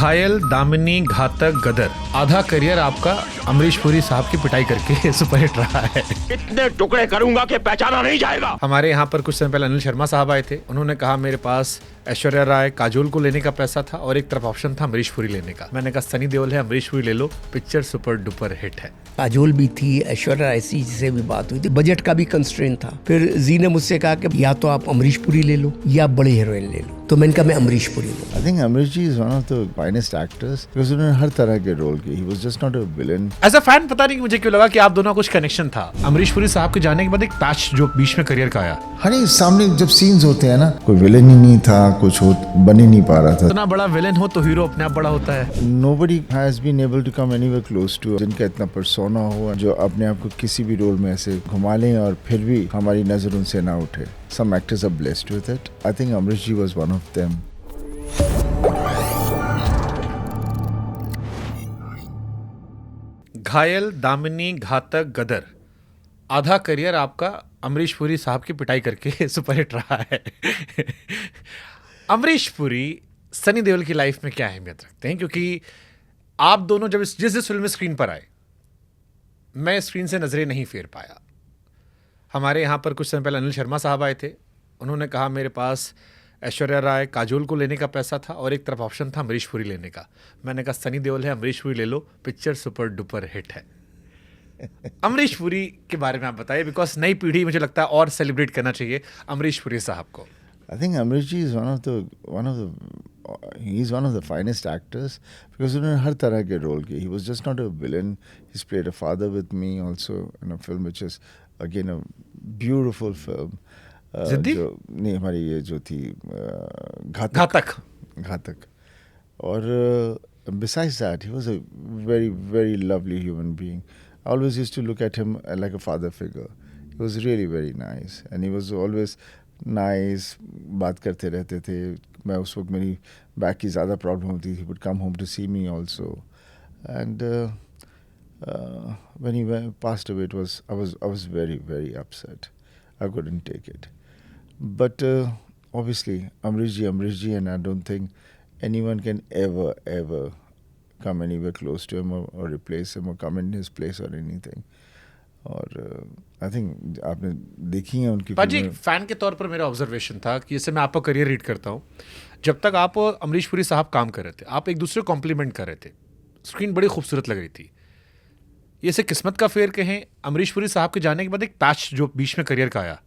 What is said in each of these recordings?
घायल, दामिनी, घातक, गदर। आधा करियर आपका अमरीश पुरी साहब की पिटाई करके सुपरहिट रहा है। इतने टुकड़े करूंगा कि पहचाना नहीं जाएगा। हमारे यहाँ पर कुछ समय पहले अनिल शर्मा साहब आए थे। उन्होंने कहा मेरे पास ऐश्वर्या राय, काजोल को लेने का पैसा था और एक तरफ ऑप्शन था अमरीश पुरी लेने का। मैंने कहा सनी देओल है, अमरीश पुरी ले लो, पिक्चर सुपर डुपर हिट है। काजोल भी थी, ऐश्वर्या राय से भी बात हुई थी, बजट का भी कंस्ट्रेंट था। फिर जी ने मुझसे कहा कि या तो आप अमरीश पुरी ले लो या बड़े हीरोइन ले लो, तो मैंने कहा मैं अमरीश पुरी लूं। I think Amrish ji is one of the finest actors because उन्होंने हर तरह के रोल किए। He was just not a villain. As a fan पता नहीं मुझे क्यों लगा कि आप दोनों का कुछ कनेक्शन था। अमरीश पुरी साहब के जाने के बाद एक पैच जो बीच में करियर का आया। हाँ नहीं, सामने जब सीन्स होते हैं ना, कोई विलेन ही नहीं था, कुछ बन ही नहीं पा रहा था। इतना बड़ा विलेन हो तो हीरो अपने आप बड़ा होता है। Nobody has been able to come anywhere close to जिनका इतना पर्सोना हो, जो अपने आप को किसी भी रोल में ऐसे घुमा लें और फिर भी हमारी नजर उनसे ना उठे। Some actors are blessed with it. I think Amrish ji was one of them. घायल, दामिनी, घातक, गदर। आधा करियर आपका अमरीश पुरी साहब की पिटाई करके सुपरहिट रहा है। अमरीश पुरी सनी देओल की लाइफ में क्या अहमियत रखते हैं? क्योंकि आप दोनों जब जिस फिल्म में स्क्रीन पर आए, मैं स्क्रीन से नजरें नहीं फेर पाया। हमारे यहाँ पर कुछ समय पहले अनिल शर्मा साहब आए थे। उन्होंने कहा मेरे पास ऐश्वर्या राय, काजोल को लेने का पैसा था और एक तरफ ऑप्शन था अमरीश पुरी लेने का। मैंने कहा सनी देओल है, अमरीश पुरी ले लो, पिक्चर सुपर डुपर हिट है। अमरीश पुरी के बारे में आप बताइए, बिकॉज नई पीढ़ी मुझे लगता है और सेलिब्रेट करना चाहिए अमरीश पुरी साहब को। I think Amrish ji is he's one of the finest actors because उन्होंने हर तरह के रोल किए. He was just not a villain. He's played a father with me also in a film which is again a beautiful film. जिद्दी? नहीं, हमारी ये जो थी घातक. और besides that, he was a very, very lovely human being. I always used to look at him like a father figure. He was really very nice and he was always nice. बात करते रहते थे. मैं उस वक्त मेरी back की ज़्यादा प्रॉब्लम होती थी. He would come home to see me also. And when he passed away, I was very, very upset. I couldn't take it. But obviously, Amrish ji, and I don't think anyone can ever come anywhere close to him or replace him or come in his place or anything. और I think आपने देखी है उनकी पाजी, fan के तौर पर मेरा ऑब्जर्वेशन था कि जैसे मैं आपका करियर रीड करता हूँ, जब तक आप अमरीश पुरी साहब काम कर रहे थे, आप एक दूसरे को कॉम्प्लीमेंट कर रहे थे, स्क्रीन बड़ी खूबसूरत लग रही थी। ये से किस्मत का फेर कहें, अमरीश पुरी साहब के जाने के बाद एक पैच जो बीच में करियर का आया,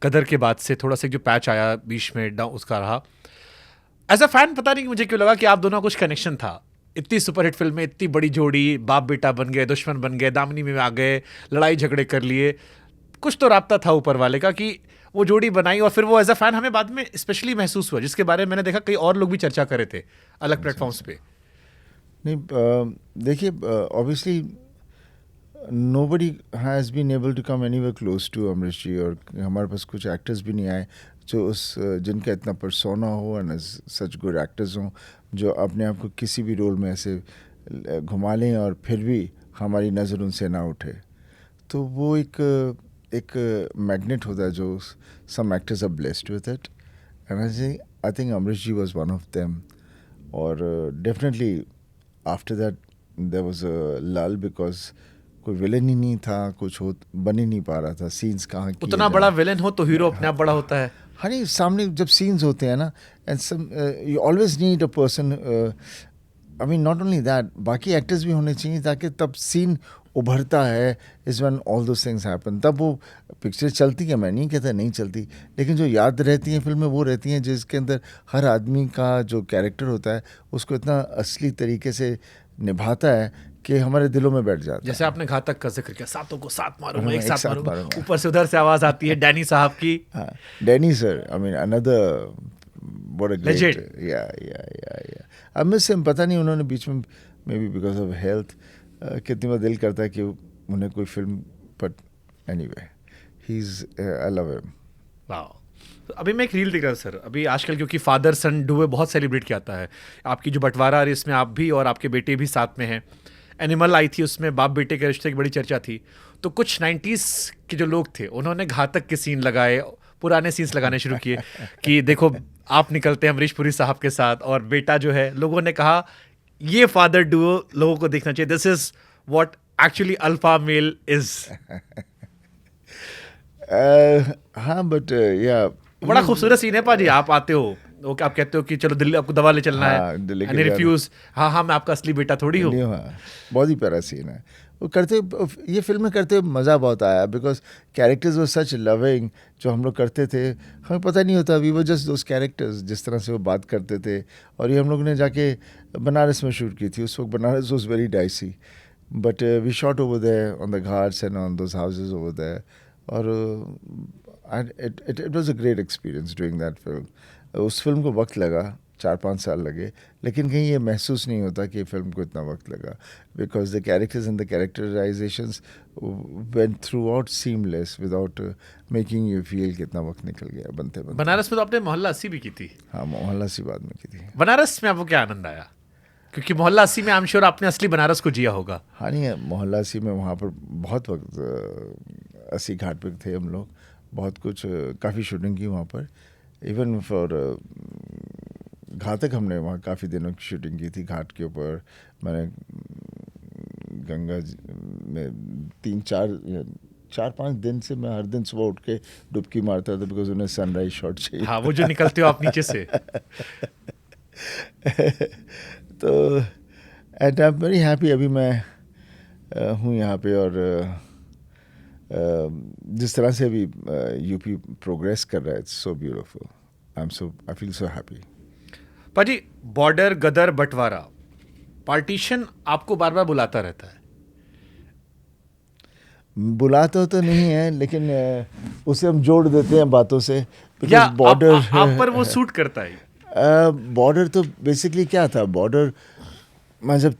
गदर के बाद से थोड़ा सा जो पैच आया बीच में डाउन उसका रहा। एज अ फैन पता नहीं मुझे क्यों लगा कि आप दोनों का कुछ कनेक्शन था। इतनी सुपरहिट फिल्म में इतनी बड़ी जोड़ी, बाप बेटा बन गए, दुश्मन बन गए, दामिनी में आ गए, लड़ाई झगड़े कर लिए, कुछ तो राब्ता था ऊपर वाले का कि वो जोड़ी बनाई। और फिर वो एज अ फैन हमें बाद में स्पेशली महसूस हुआ, जिसके बारे में मैंने देखा कई और लोग भी चर्चा कर रहे थे अलग प्लेटफॉर्म्स पे। नहीं, देखिए, obviously nobody has been able to come anywhere close to Amrish ji. और हमारे पास कुछ एक्टर्स भी नहीं आए जो जिनका इतना पर्सोना हो एंड सच गुड एक्टर्स हों, जो अपने आप को किसी भी रोल में ऐसे घुमा लें और फिर भी हमारी नज़र उनसे ना उठे। तो वो एक मैग्नेट होता है जो some actors are blessed with it, and I think Amrish ji was one of them. और definitely after that there was a lull because कोई विलेन ही नहीं था, कुछ बन ही नहीं पा रहा था। सीन्स कहाँ उतना बड़ा विलेन हो तो हीरो अपने आप बड़ा होता है। हाँ नहीं, सामने जब सीन्स होते हैं ना, and you always need a person, I mean not only that, बाकी एक्टर्स भी होने चाहिए ताकि तब सीन उभरता है। Is when all those things happen, तब वो पिक्चर चलती है। मैं नहीं कहता नहीं चलती, लेकिन जो याद रहती हैं फिल्में वो रहती हैं जिसके अंदर हर आदमी का जो कैरेक्टर होता है उसको इतना असली तरीके से निभाता है कि हमारे दिलों में बैठ जाता है। जैसे आपने घातक का जिक्र किया, सातों को साथ मारूंगा, एक साथ मारूंगा, ऊपर से उधर से आवाज आती है डैनी साहब की। Danny sir, I mean another what a great, या आई मिस हिम। पता नहीं उन्होंने बीच में may be because of health कितनी बार दिल करता है कि उन्हें कोई film, but anyway he is, I love him. Wow. तो अभी मैं एक रील देख रहा था सर, अभी आजकल क्योंकि फादर सन डुओ बहुत सेलिब्रेट किया जाता है। आपकी जो बंटवारा आ रही है इसमें आप भी और आपके बेटे भी साथ में हैं। एनिमल आई थी, उसमें बाप बेटे के रिश्ते की बड़ी चर्चा थी। तो कुछ 90s के जो लोग थे उन्होंने घातक के सीन लगाए, पुराने सीन्स लगाने शुरू किए कि देखो आप निकलते हैं अमरीश पुरी साहब के साथ और बेटा जो है, लोगों ने कहा ये फादर डुओ लोगों को देखना चाहिए, this is what actually alpha male is. हाँ बट या बड़ा खूबसूरत सीन है पाजी, आप आते हो वो आप कहते हो कि चलो दिल्ली आपको दवा ले चलना हाँ, है, दिल्ली के एंड ही लिए रिफ्यूज, हाँ हाँ मैं आपका असली बेटा थोड़ी हूँ। हाँ, बहुत ही प्यारा सीन है वो करते। ये फिल्में करते मज़ा बहुत आया बिकॉज कैरेक्टर्स वो सच लविंग, जो हम लोग करते थे हमें पता नहीं होता, we were just those characters, जिस तरह से वो बात करते थे। और ये हम लोग ने जाके बनारस में शूट की थी, उस वक्त Banaras was very dicey, but we shot over there on the ghats and on those houses over there, और it was a great experience doing that film. उस फिल्म को वक्त लगा, 4-5 साल लगे, लेकिन कहीं ये महसूस नहीं होता कि फिल्म को इतना वक्त लगा, because the characters and the characterisations went through out seamless without making you feel कितना वक्त निकल गया बनते बनते। बनारस में तो आपने मोहल्ला 80 भी की थी। हाँ, मोहल्ला सी बाद में की थी। बनारस में आपको क्या आनंद आया? क्योंकि मोहल्ला 80 में आई एम श्योर आपने असली बनारस को जिया होगा। हाँ नहीं, मोहल्ला सी में वहाँ पर बहुत वक्त 80 घाट पे थे हम लोग, बहुत कुछ काफ़ी शूटिंग की वहाँ पर, इवन फॉर घातक हमने वहाँ काफ़ी दिनों की शूटिंग की थी घाट के ऊपर। मैंने गंगा में 4-5 दिन से मैं हर दिन सुबह उठ के डुबकी मारता था, बिकॉज उन्हें सनराइज शॉट चाहिए। हाँ, वो जो निकलते हो आप नीचे से। तो and I am very happy, अभी मैं हूँ यहाँ पे, और जिस तरह से अभी यूपी प्रोग्रेस कर रहा है, it's so beautiful, I feel so happy. पाजी, बॉर्डर, गदर, बंटवारा, पार्टीशन आपको बार बार बुलाता रहता है। बुलाता तो नहीं है, लेकिन उसे हम जोड़ देते हैं बातों से, या बॉर्डर आप पर वो सूट करता है। बॉर्डर तो बेसिकली क्या था, बॉर्डर मैं जब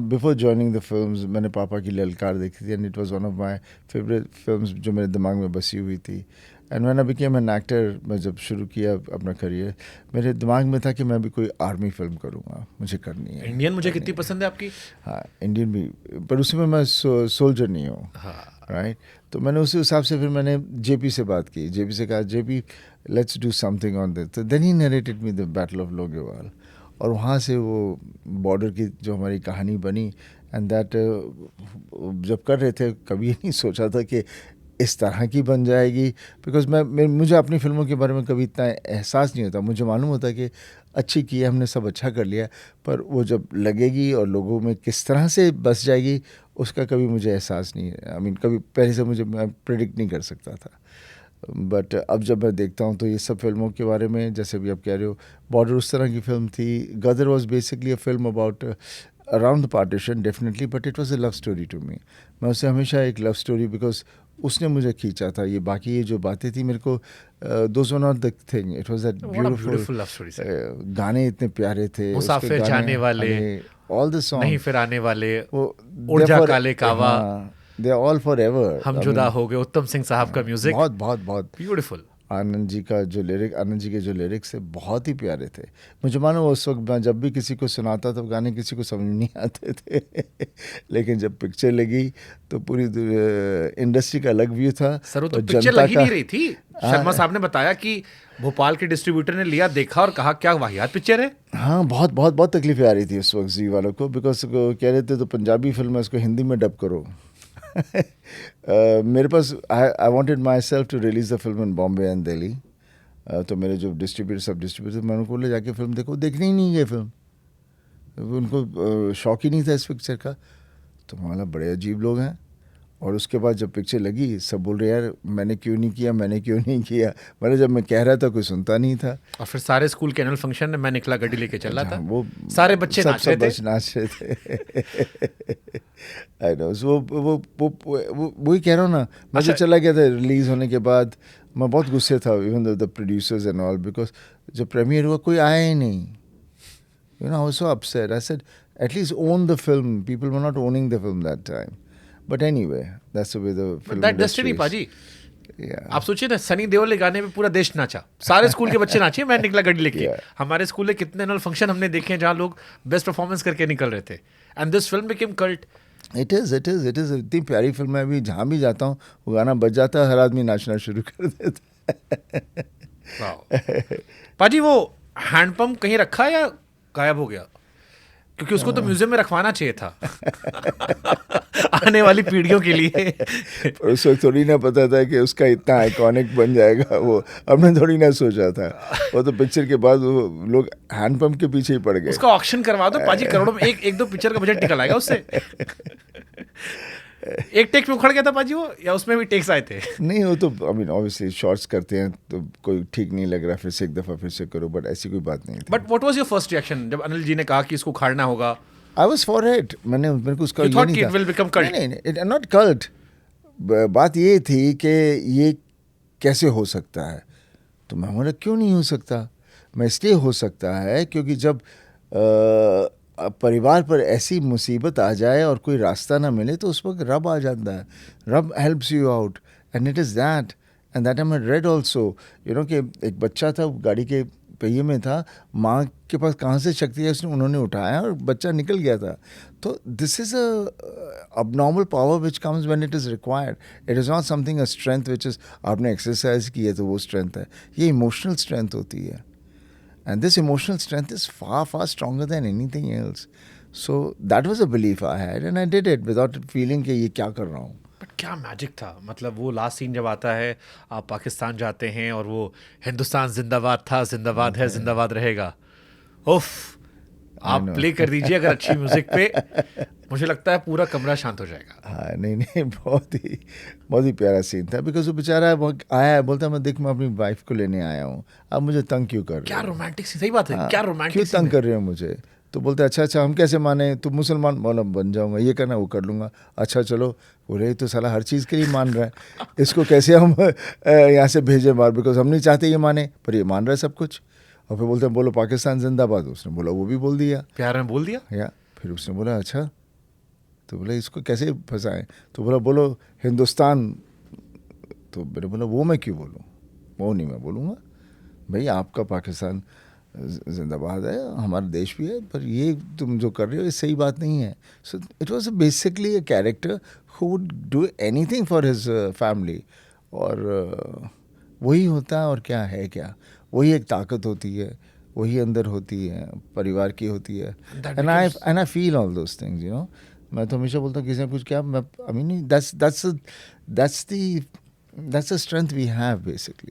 बिफोर जॉइनिंग द फिल्म्स मैंने पापा की ललकार देखी थी, and it was one of my favourite films जो मेरे दिमाग में बसी हुई थी। And when I became an actor, मैं जब शुरू किया अपना करियर, मेरे दिमाग में था कि मैं भी कोई आर्मी फिल्म करूँगा, मुझे करनी है। इंडियन मुझे कितनी पसंद है आपकी। हाँ, इंडियन भी, पर उसमें मैं सोल्जर नहीं हूँ। हाँ, राइट, तो मैंने उसी हिसाब से फिर मैंने जेपी से बात की, जेपी से कहा, JP let's do something on this. तो then he narrated me the battle of Longewala, और वहाँ से वो बॉर्डर की जो हमारी कहानी बनी, एंड दैट जब कर रहे थे कभी नहीं सोचा था कि इस तरह की बन जाएगी, बिकॉज मुझे अपनी फिल्मों के बारे में कभी इतना एहसास नहीं होता। मुझे मालूम होता कि अच्छी की है हमने, सब अच्छा कर लिया, पर वो जब लगेगी और लोगों में किस तरह से बस जाएगी उसका कभी मुझे एहसास नहीं है। आई मीन कभी पहले से मैं प्रेडिक्ट नहीं कर सकता था, बट अब जब मैं देखता हूँ तो ये सब फिल्मों के बारे में, जैसे भी आप कह रहे हो, बॉर्डर उस तरह की फिल्म थी, Gadar was basically a film about around the partition definitely, but it was a love story to me. मैं उसे हमेशा एक लव स्टोरी, बिकॉज उसने मुझे खींचा था। ये बाकी ये जो बातें थी मेरे को, those were not the thing, it was that beautiful love story. गाने इतने प्यारे थे, मुसाफिर जाने वाले, ऑल द सॉन्ग, नहीं फिर आने वाले, वो उड़ जा काले कावा, दे आर ऑल फॉरएवर, हम जुदा हो गए, उत्तम सिंह साहब का म्यूजिक बहुत बहुत बहुत ब्यूटीफुल। आनंद जी का जो लिरिक, आनंद जी के जो लिरिक्स थे बहुत ही प्यारे थे। मुझे मानो उस वक्त मैं जब भी किसी को सुनाता तो गाने किसी को समझ नहीं आते थे लेकिन जब पिक्चर लगी तो पूरी इंडस्ट्री का अलग व्यू था। सर तो पिक्चर लगी नहीं रही थी, शर्मा साहब ने बताया कि भोपाल के डिस्ट्रीब्यूटर ने लिया, देखा और कहा क्या वाहियात पिक्चर है। हाँ, बहुत बहुत बहुत तकलीफें आ रही थी उस वक्त जी वालों को, बिकॉज कह रहे थे तो पंजाबी फिल्म है, इसको हिंदी में डब करो। मेरे पास I wanted myself to release the film in Bombay and Delhi, तो मेरे जो डिस्ट्रीब्यूटर सब डिस्ट्रीब्यूटर, मैंने उनको ले जाके फिल्म देखो, देखनी ही नहीं ये फिल्म, उनको शौक ही नहीं था इस पिक्चर का। तो हमारा बड़े अजीब लोग हैं। और उसके बाद जब पिक्चर लगी सब बोल रहे यार मैंने क्यों नहीं किया, मैंने क्यों नहीं किया। मतलब जब मैं कह रहा था कोई सुनता नहीं था। और फिर सारे स्कूल के एनुअल फंक्शन में मैं निकला गड्डी लेके चला था, वो सारे बच्चे नाच रहे थे। आई नो, वो वही कह रहा हूँ ना, मैं जो चला गया था रिलीज होने के बाद, मैं बहुत गुस्से था, even the producers and all, because जब प्रीमियर हुआ कोई आया ही नहीं। You know, I was so upset. I said, at least own the film. People were not owning the film that time. But anyway, that's the way the film that industry destiny, is. पाजी। Yeah. आप सोचिए ना, सनी देओल के गाने में पूरा देश नाचा, सारे स्कूल के बच्चे नाचे, मैं निकला गड्डी लेके। Yeah. हमारे स्कूल में कितने एनुअल फंक्शन हमने देखे हैं जहाँ लोग बेस्ट परफॉर्मेंस करके निकल रहे थे। And this film became cult. It is. इतनी प्यारी फिल्म है, अभी जहाँ भी जाता हूँ वो गाना बज जाता है, हर आदमी नाचना शुरू कर देता है। पाजी वो हैंडपंप कहीं रखा या गायब हो गया? क्योंकि उसको तो म्यूजियम में रखवाना चाहिए था आने वाली पीढ़ियों के लिए। पर उस वक्त थोड़ी ना पता था कि उसका इतना आइकॉनिक बन जाएगा, वो हमने थोड़ी ना सोचा था। वो तो पिक्चर के बाद वो लोग हैंडपंप के पीछे ही पड़ गए। उसका ऑक्शन करवा दो पाजी, करोड़ों में एक दो पिक्चर का बजट निकल आएगा उससे। एक टेक में उखड़ गया था पाजी वो, या उसमें भी टेक्स आए थे? नहीं, वो तो आई मीन ऑब्वियसली शॉर्ट्स करते हैं तो कोई ठीक नहीं लग रहा फिर से एक दफ़ा फिर से करो, बट ऐसी कोई बात नहीं थी। But what was your first reaction जब अनिल जी ने कहा कि इसको उखाड़ना होगा? I was for it. मेरे को उसका You ये thought नहीं कि था। it will become cult? नहीं, इट नॉट कल्ट। बात ये थी कि ये कैसे हो सकता है, तो मैं बोला क्यों नहीं हो सकता। मैं इसलिए हो सकता है क्योंकि जब परिवार पर ऐसी मुसीबत आ जाए और कोई रास्ता ना मिले तो उस वक्त रब आ जाता है। रब helps you out and it is that and that I am red also. You know कि एक बच्चा था गाड़ी के पहिए में था, माँ के पास कहाँ से शक्ति है उन्होंने उठाया और बच्चा निकल गया था। तो this is a abnormal power which comes when it is required. It is not something a strength which is आपने एक्सरसाइज की है तो वो स्ट्रेंथ है, ये इमोशनल स्ट्रेंथ होती है। And this emotional strength is far, far stronger than anything else. So that was a belief I had and I did it without feeling कि ये क्या कर रहा हूँ। बट क्या मैजिक था, मतलब वो लास्ट सीन जब आता है, आप पाकिस्तान जाते हैं और वो हिंदुस्तान जिंदाबाद था, जिंदाबाद है, जिंदाबाद रहेगा। उफ, आप प्ले कर दीजिए अगर अच्छी म्यूजिक पे, मुझे लगता है पूरा कमरा शांत हो जाएगा। हाँ, नहीं, बहुत ही प्यारा सीन था। बिकॉज वो बेचारा आया है, बोलता मैं देख मैं अपनी वाइफ को लेने आया हूँ, अब मुझे तंग क्यों कर रहे हो? क्या रोमांटिक सीन, सही बात है, क्या रोमांटिक क्यों सीन तंग है। कर रहे हो मुझे? तो बोलते अच्छा हम कैसे माने, तू मुसलमान मौला बन जाऊंगा, ये करना वो कर लूँगा। अच्छा चलो, बोले तो साला हर चीज़ के लिए मान रहा है, इसको कैसे हम यहाँ से भेजे बाहर, बिकॉज हम नहीं चाहते ये माने पर ये मान रहा है सब कुछ। और फिर बोलते हैं बोलो पाकिस्तान जिंदाबाद, उसने बोला वो भी बोल दिया, प्यार में बोल दिया। या फिर उसने बोला अच्छा, तो बोला इसको कैसे फंसाएं, तो बोला बोलो हिंदुस्तान, तो मैंने बोला वो मैं क्यों बोलूँ, वो नहीं मैं बोलूँगा भाई, आपका पाकिस्तान जिंदाबाद है, हमारा देश भी है, पर ये तुम जो कर रहे हो ये सही बात नहीं है। So it was basically a character who would do anything for his family, और वही होता है। और क्या है, क्या वही एक ताकत होती है, वही अंदर होती है, परिवार की होती है। And I feel all those things, you know. मैं तो हमेशा बोलता हूँ किसी ने कुछ क्या, मैं I mean that's the strength we have basically.